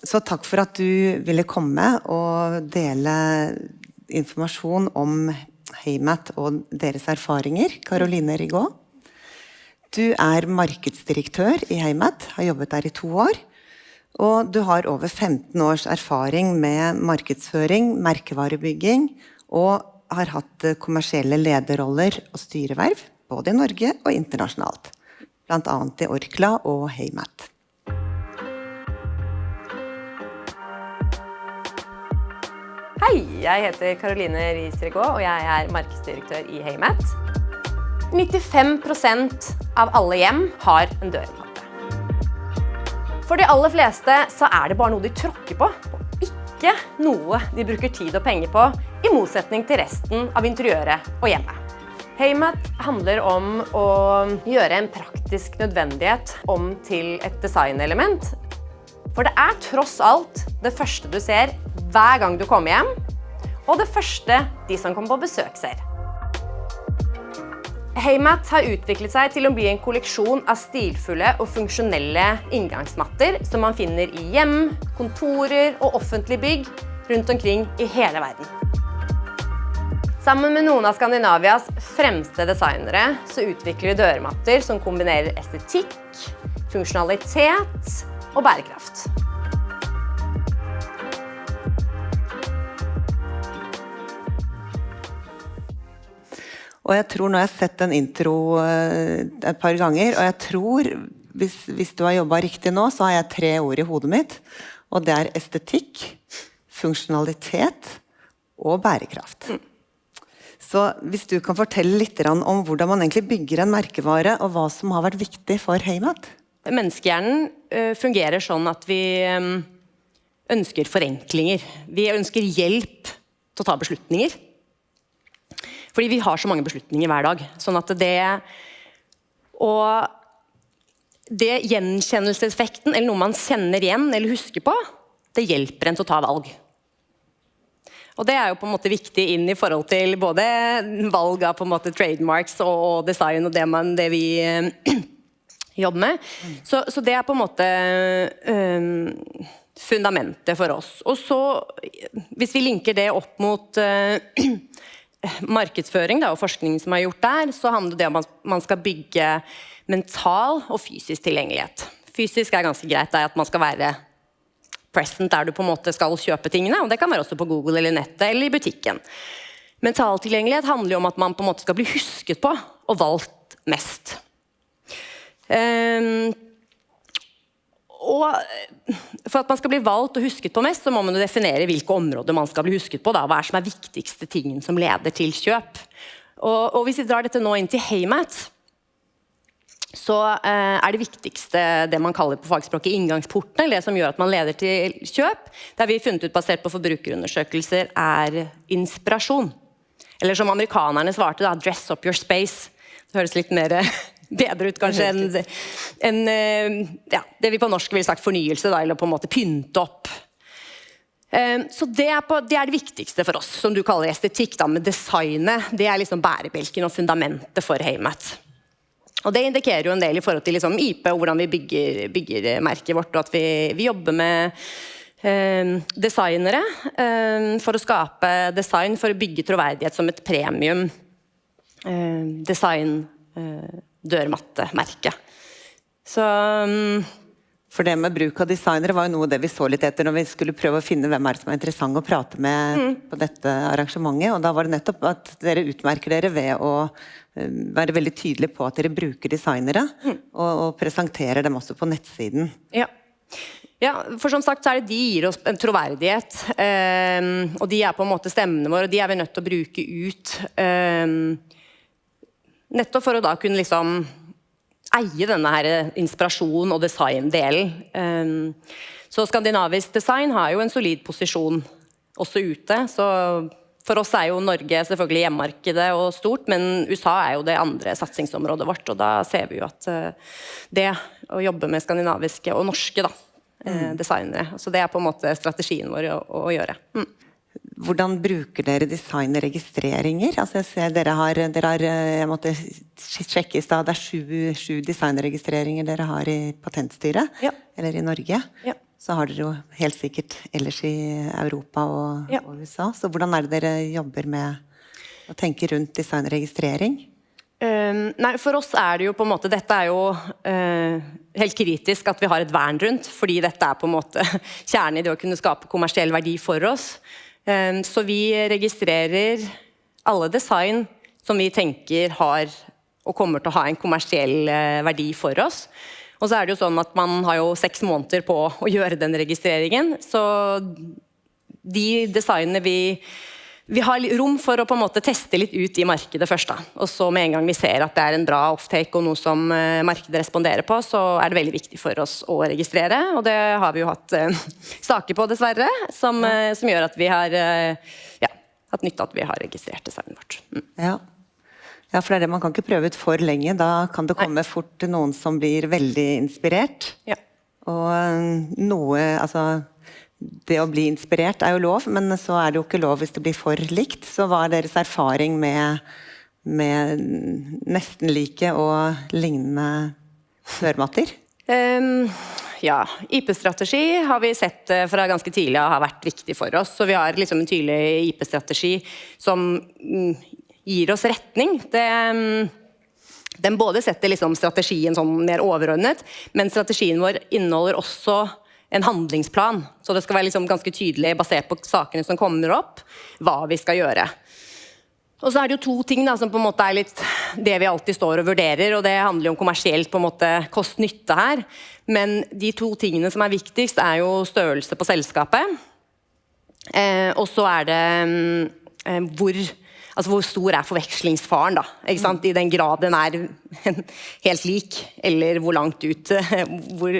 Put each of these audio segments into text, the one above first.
Så takk for at du ville komme og dele informasjon om Haymat og deres erfaringer, Caroline Rigaud. Du markedsdirektør i Haymat, har jobbet der i 2 år, og du har over 15 års erfaring med markedsføring, merkevarebygging, og har hatt kommersielle lederroller og styreverv, både i Norge og internasjonalt, blant annet i Orkla og Haymat. Hei, jeg heter Caroline Rigaud, og jeg markedsdirektør i Haymat. 95% av alle hjem har en dørmatte. For de aller fleste så det bare noe de tråkker på, og ikke noe de bruker tid og penger på, i motsetning til resten av interiøret og hjemmet. Haymat handler om å gjøre en praktisk nødvendighet om til et designelement. For det tross alt det første du ser hver gang du kommer hjem, og det første de som kommer på besøk ser. Haymat har utviklet seg til å bli en kolleksjon av stilfulle og funksjonelle inngangsmatter som man finner i hjem, kontorer og offentlige bygg rundt omkring i hele verden. Sammen med noen av Skandinavias fremste designere så utvikler vi dørmatter som kombinerer estetikk, funksjonalitet og bærekraft. Og jeg tror nå jeg har sett den intro et par ganger, og jeg tror, hvis du har jobbet riktig nå, så har jeg 3 ord i hodet mitt, og det estetikk, funksjonalitet og bærekraft. Så hvis du kan fortelle litt om hvordan man egentlig bygger en merkevare, og hva som har vært viktig for Haymat? Menneskehjernen fungerer sånn at vi ønsker forenklinger. Vi ønsker hjelp til å ta beslutninger. Fordi vi har så mange beslutninger hver dag. Sånn at det gjenkjennelseseffekten, eller noe man kjenner igjen eller husker på, det hjelper en til å ta valg. Og det jo på en måte viktig inn i forhold til både valg av på en måte trademarks og design og det vi jobber med. Så det på en måte fundamentet for oss. Og så, hvis vi linker det opp mot markedsføring og forskning som gjort der, så handler det om at man skal bygge mental og fysisk tilgjengelighet. Fysisk ganske greit, det at man skal være present der du på en måte skal kjøpe tingene, og det kan være også på Google eller nettet eller i butikken. Mental tilgjengelighet handler om at man på en måte skal bli husket på og valgt mest. Og for at man skal bli valgt og husket på mest, så må man definere hvilke områder man skal bli husket på. Hva som viktigste tingen som leder til kjøp. Og hvis vi drar dette nå inn til Haymat, så det viktigste det man kaller på fagspråket inngangsporten, eller det som gjør at man leder til kjøp, det vi funnet ut basert på forbrukerundersøkelser, inspirasjon. Eller som amerikanerne svarte da, dress up your space. Det høres litt mer bedre ut kanskje enn det vi på norsk vil sagt fornyelse da, eller på en måte pynte opp. Så det det viktigste for oss, som du kaller estetikk da, med designet, det liksom bærebjelken og fundamentet for Haymat. Og det indikerer jo en del i forhold til liksom IP og hvordan vi bygger merket vårt, og at vi jobber med designere for å skape design, for å bygge troverdighet som et premium design dørmattemerke. Så for det med bruk av designere var jo noe det vi så litt etter når vi skulle prøve å finne hvem som interessant å prate med på dette arrangementet, og da var det nettopp at dere utmerker dere ved å være veldig tydelige på at dere bruker designere og presenterer dem også på nettsiden. Ja, for som sagt så det de gir oss en troverdighet, og de på en måte stemmene våre, og de vi nødt til å bruke ut nettopp for å da kunne liksom eie denne her inspirasjon- og design-delen. Så skandinavisk design har jo en solid posisjon også ute, så for oss jo Norge selvfølgelig hjemmemarkedet og stort, men USA jo det andre satsingsområdet vårt, og da ser vi jo at det å jobbe med skandinaviske og norske da, designere, så det på en måte strategien vår å gjøre. Hvordan bruker dere designregistreringer? Altså jeg ser dere har jeg måtte sjekke i sted, det 7 designregistreringer dere har i Patentstyret, eller i Norge. Ja. så har dere jo helt sikkert ellers i Europa og USA. Så hvordan det dere jobber med å tenke rundt designregistrering? Nei, for oss det jo på en måte, dette jo helt kritisk at vi har et vern rundt, fordi dette på en måte kjernen i det å kunne skape kommersiell verdi for oss. Så vi registrerer alle design som vi tenker har og kommer til å ha en kommersiell verdi for oss. Og så det jo sånn at man har jo 6 måneder på å gjøre den registreringen, så de designene vi har rom for å på en måte teste litt ut i markedet først da. Og så med en gang vi ser at det en bra offtake og noe som markedet responderer på, så det veldig viktig for oss å registrere. Og det har vi jo hatt saker på dessverre, som gjør at vi har hatt nytte av at vi har registrert designet vårt. Ja, for det man kan ikke prøve ut for lenge, da kan det komme fort noen som blir veldig inspirert. Og noe, altså det å bli inspirert jo lov, men så det jo ikke lov hvis det blir for likt. Så hva deres erfaring med nesten like og lignende dørmatter? Ja, IP-strategi har vi sett fra ganske tidlig har vært viktig for oss. Så vi har liksom en tydelig IP-strategi som gir oss retning. Den både setter liksom strategien sånn mer overordnet, men strategien vår inneholder også en handlingsplan. Så det skal være liksom ganske tydelig basert på sakene som kommer opp, hva vi skal gjøre. Og så det jo 2 ting da, som på en måte litt det vi alltid står og vurderer, og det handler jo om kommersielt på en måte kost-nytte her. Men de 2 tingene som viktigst jo størrelse på selskapet, og så det hvor stor forvekslingsfaren da, ikke sant? I den grad den helt lik, eller hvor langt ut, hvor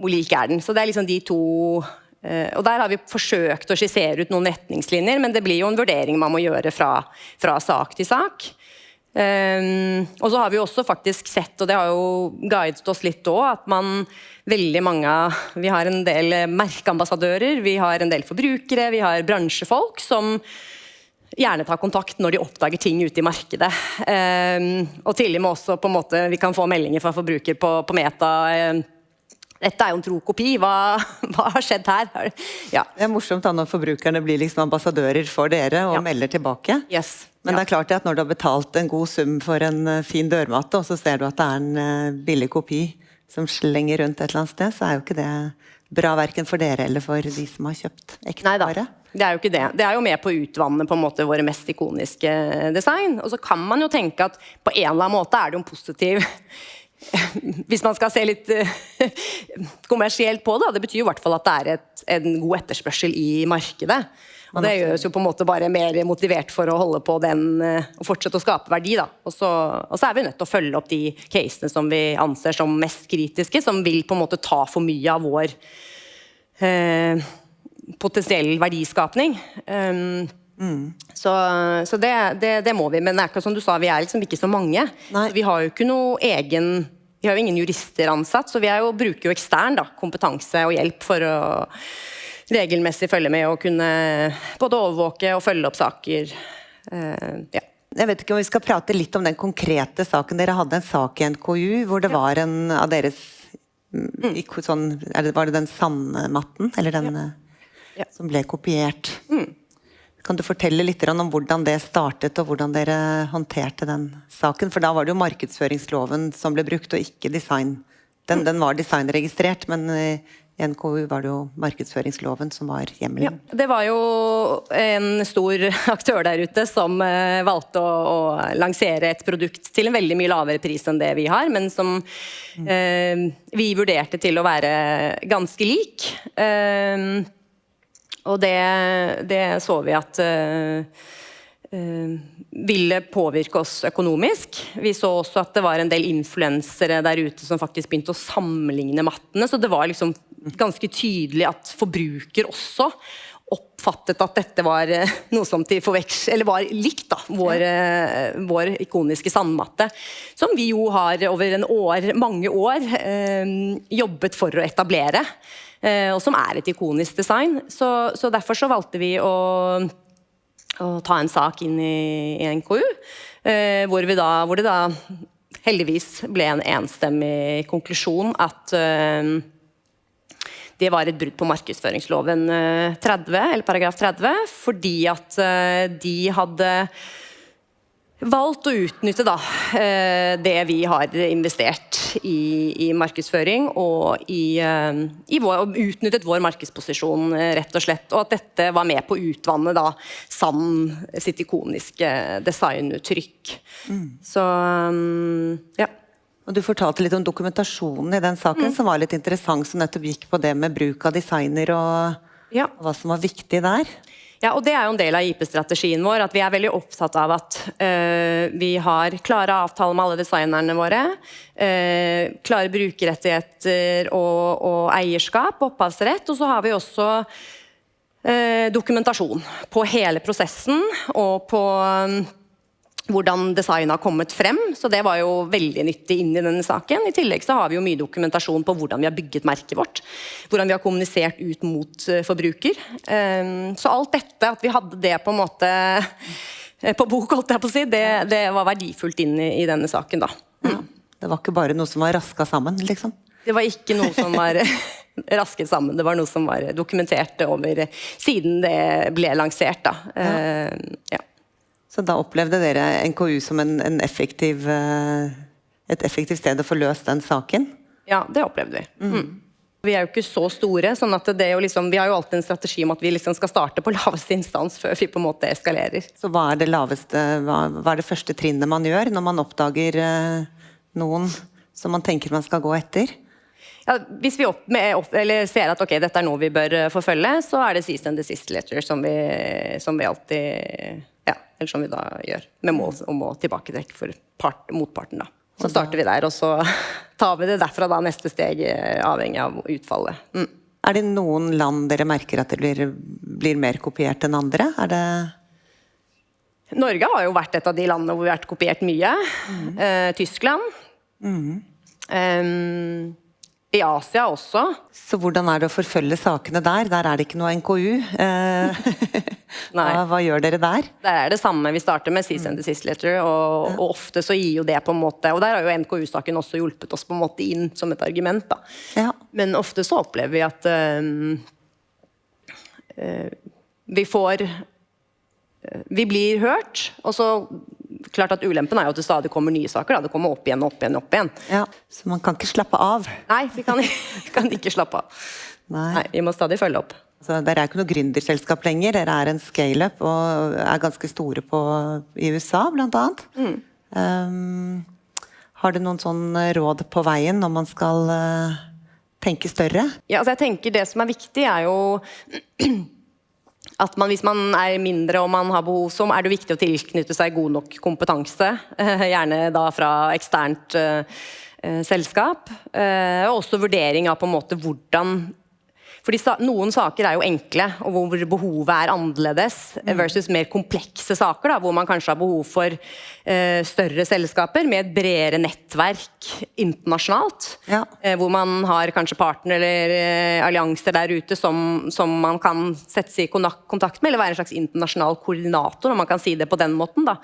lik den. Så det liksom de 2, og der har vi forsøkt å skissere ut noen retningslinjer, men det blir jo en vurdering man må gjøre fra sak til sak. Og så har vi også faktisk sett, og det har jo guidet oss litt også, at vi har en del merkeambassadører, vi har en del forbrukere, vi har bransjefolk som gjerne tar kontakt når de oppdager ting ute i markedet. Og til og med også på en måte, vi kan få meldinger fra forbruker på Meta. Dette jo en tro kopi, hva har skjedd her? Ja. Det morsomt da når forbrukerne blir liksom ambassadører for dere og melder tilbake. Yes. Men det klart at når du har betalt en god sum for en fin dørmatte, og så ser du at det en billig kopi som slenger rundt et eller annet sted, så jo ikke det bra hverken for dere eller for de som har kjøpt ekte vare. Det jo ikke det. Det jo med på å utvanne på en måte våre mest ikoniske design. Og så kan man jo tenke at på en eller annen måte det jo en positiv hvis man skal se litt kommersielt på det. Det betyr jo i hvert fall at det en god etterspørsel i markedet. Og det gjør oss jo på en måte bare mer motivert for å holde på den og fortsette å skape verdi da. Og så vi nødt til å følge opp de casene som vi anser som mest kritiske, som vil på en måte ta for mye av vår potensiell verdiskapning. Så det må vi, men det ikke som du sa, vi liksom ikke så mange. Vi har jo ikke noe vi har jo ingen jurister ansatt, så vi bruker jo ekstern da, kompetanse og hjelp for å regelmessig følge med og kunne både overvåke og følge opp saker. Jeg vet ikke om vi skal prate litt om den konkrete saken. Dere hadde en sak i NKU hvor det var en av deres var det den sandmatten, eller den som ble kopiert. Kan du fortelle litt om hvordan det startet, og hvordan dere håndterte den saken? For da var det jo markedsføringsloven som ble brukt, og ikke design. Den var designregistrert, men i NKU var det jo markedsføringsloven som var hjemmelen. Ja, det var jo en stor aktør der ute som valgte å lansere et produkt til en veldig mye lavere pris enn det vi har, men som vi vurderte til å være ganske lik. Og det så vi at ville påvirke oss økonomisk. Vi så også at det var en del influensere der ute som faktisk begynte å sammenligne mattene, så det var liksom ganske tydelig at forbruker også oppfattet at dette var noe som eller var likt da, vår ikoniske sandmatte, som vi jo har over mange år jobbet for å etablere, og som et ikonisk design. Så derfor så valgte vi å ta en sak inn i NKU, hvor det da heldigvis ble en enstemmig konklusjon at det var et brudd på markedsføringsloven 30, eller paragraf 30, fordi at de hadde valgt å utnytte da, det vi har investert i markedsføring og utnyttet vår markedsposisjon rett og slett, og at dette var med på å utvanne da Sand sitt ikoniske designuttrykk. Så ja. Og du fortalte litt om dokumentasjonen i den saken som var litt interessant, som nettopp gikk på det med bruk av designer og hva som var viktig der. Ja, og det er jo en del av IP-strategien vår, at vi er veldig opptatt av at vi har klare avtaler med alle designerne våre, klare brukerrettigheter og eierskap, opphavsrett, og så har vi også dokumentasjon på hele prosessen og på hvordan designet har kommet frem, så det var jo veldig nyttig inn i denne saken. I tillegg så har vi jo mye dokumentasjon på hvordan vi har bygget merket vårt, hvordan vi har kommunisert ut mot forbruker. Så alt dette, at vi hadde det på en måte på bok, holdt jeg på å si, det var verdifullt inn i denne saken da. Ja, det var ikke bare noe som var rasket sammen, liksom? Det var ikke noe som var rasket sammen, det var noe som var dokumentert over siden det ble lansert da. Ja. Så da opplevde dere NKU som et effektivt sted å få løst den saken? Ja, det opplevde vi. Vi er jo ikke så store, sånn at det er jo liksom, vi har jo alltid en strategi om at vi liksom skal starte på laveste instans før vi på en måte eskalerer. Så hva er det laveste, hva er det første trinnet man gjør når man oppdager noen som man tenker man skal gå etter? Ja, hvis vi ser at ok, dette er noe vi bør forfølge, så er det cease and desist letter som vi alltid, ja, eller som vi da gjør, med mål om å tilbaketrekke for motparten da. Så starter vi der, og så tar vi det derfra da neste steg, avhengig av utfallet. Er det noen land dere merker at det blir mer kopiert enn andre? Er det... Norge har jo vært et av de landene hvor vi har vært kopiert mye. Tyskland. I Asia også. Så hvordan er det å forfølge sakene der? Der er det ikke noe NKU. Hva gjør dere der? Der er det samme. Vi starter med cease and desist letter, og ofte så gir jo det på en måte, og der har jo NKU-saken også hjulpet oss på en måte inn som et argument da. Ja. Men ofte så opplever vi at vi blir hørt, og så klart at ulempen er jo at det stadig kommer nye saker, da. Det kommer opp igjen, opp igjen, opp igjen. Ja, så man kan ikke slappe av. Nei, vi kan ikke slappe av. Nei, vi må stadig følge opp. Så dere er ikke noe gründerselskap lenger, dere er en scale-up og er ganske store i USA blant annet. Har du noen sånn råd på veien når man skal tenke større? Ja, altså jeg tenker det som er viktig er jo at hvis man er mindre og man har behov, så er det viktig å tilknytte seg god nok kompetanse, gjerne da fra eksternt selskap, og også vurdering av på en måte hvordan, fordi noen saker er jo enkle, og hvor behovet er annerledes, versus mer komplekse saker, da, hvor man kanskje har behov for større selskaper med et bredere nettverk internasjonalt, hvor man har kanskje partner eller allianser der ute som man kan sette seg i kontakt med, eller være en slags internasjonal koordinator, om man kan si det på den måten da.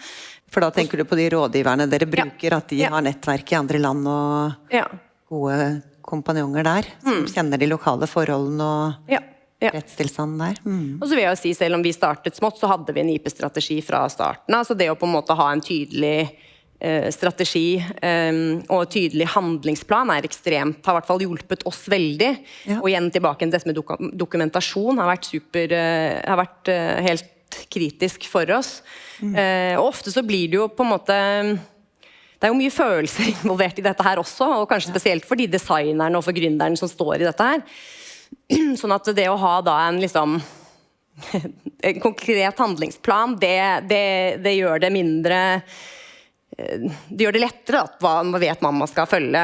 For da tenker du på de rådgiverne dere bruker, at de har nettverk i andre land og gode kompanjonger der, som kjenner de lokale forholdene og rettstilstanden der. Og så vil jeg jo si, selv om vi startet smått, så hadde vi en IP-strategi fra starten. Altså det å på en måte ha en tydelig strategi og tydelig handlingsplan er ekstremt, har i hvert fall hjulpet oss veldig. Og igjen tilbake til dette med dokumentasjon har vært helt kritisk for oss. Og ofte så blir det jo på en måte... Det er jo mye følelser involvert i dette her også, og kanskje spesielt for de designerne og for gründeren som står i dette her. Sånn at det å ha da en konkret handlingsplan, det gjør det mindre... Det gjør det lettere at hva vet man skal følge,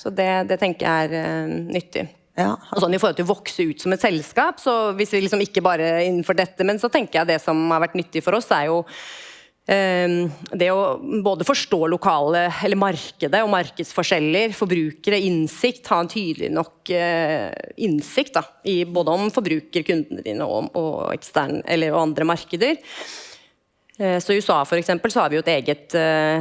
så det tenker jeg er nyttig. Og sånn i forhold til å vokse ut som et selskap, så hvis vi liksom ikke bare innenfor dette, men så tenker jeg det som har vært nyttig for oss er jo det å både forstå lokale eller markedet og markedsforskjeller, forbrukere, innsikt, ha en tydelig nok innsikt da, både om forbrukerkundene dine og eksterne eller andre markeder. Så I USA for eksempel, så har vi jo et eget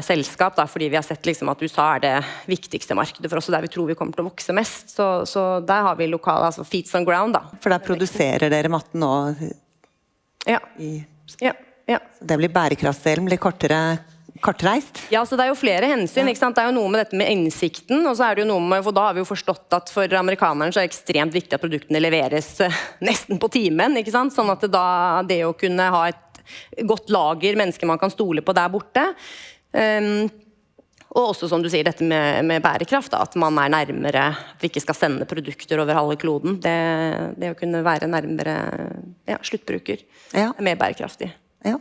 selskap, da, fordi vi har sett liksom, at USA det viktigste markedet for oss, og der vi tror vi kommer til å vokse mest. Så der har vi lokale, altså feet on ground. Da. For der produserer dere matten nå? Ja. Ja. Det blir bærekraftsdelen, blir kortreist? Ja, så det jo flere hensyn, ikke sant? Det jo noe med dette med innsikten, og så det jo noe med, for da har vi jo forstått at for amerikanerne så det ekstremt viktig at produktene leveres nesten på timen, ikke sant? Sånn at det å kunne ha et godt lager, mennesker man kan stole på der borte. Og også som du sier, dette med bærekraft, da, at man nærmere, at vi ikke skal sende produkter over halve kloden. Det å kunne være nærmere sluttbruker mer bærekraftig. Ja.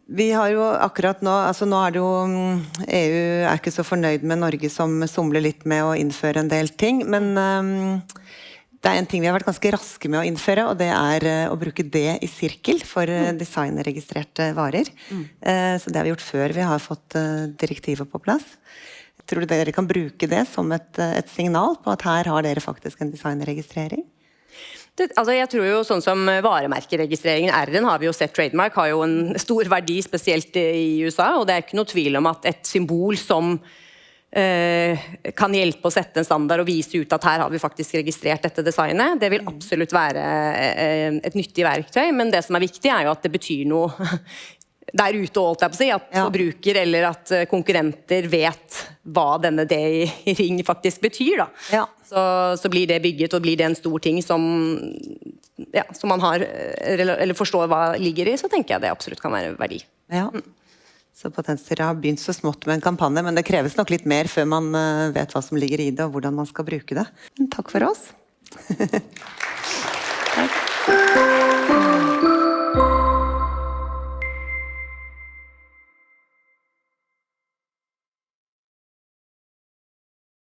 Vi har jo akkurat nå, altså nå det jo EU ikke så fornøyd med Norge som somler litt med å innføre en del ting, men det en ting vi har vært ganske raske med å innføre, og det å bruke det i sirkel for designregistrerte varer. Så det har vi gjort før vi har fått direktivet på plass. Tror du dere kan bruke det som et signal på at her har dere faktisk en designregistrering? Altså jeg tror jo sånn som varemerkeregistreringen R-en har vi jo sett, trademark har jo en stor verdi, spesielt i USA, og det ikke noe tvil om at et symbol som kan hjelpe å sette en standard og vise ut at her har vi faktisk registrert dette designet. Det vil absolutt være et nyttig verktøy, men det som viktig jo at det betyr noe der ute, holdt jeg på å si, at forbruker eller at konkurrenter vet hva denne D i ring faktisk betyr. Da. Så blir det bygget, og blir det en stor ting som man har, eller forstår hva ligger i, så tenker jeg det absolutt kan være verdi. Ja. Så Patentstyret har begynt så smått med en kampanje, men det kreves nok litt mer før man vet hva som ligger i det, og hvordan man skal bruke det. Men takk for oss. Takk.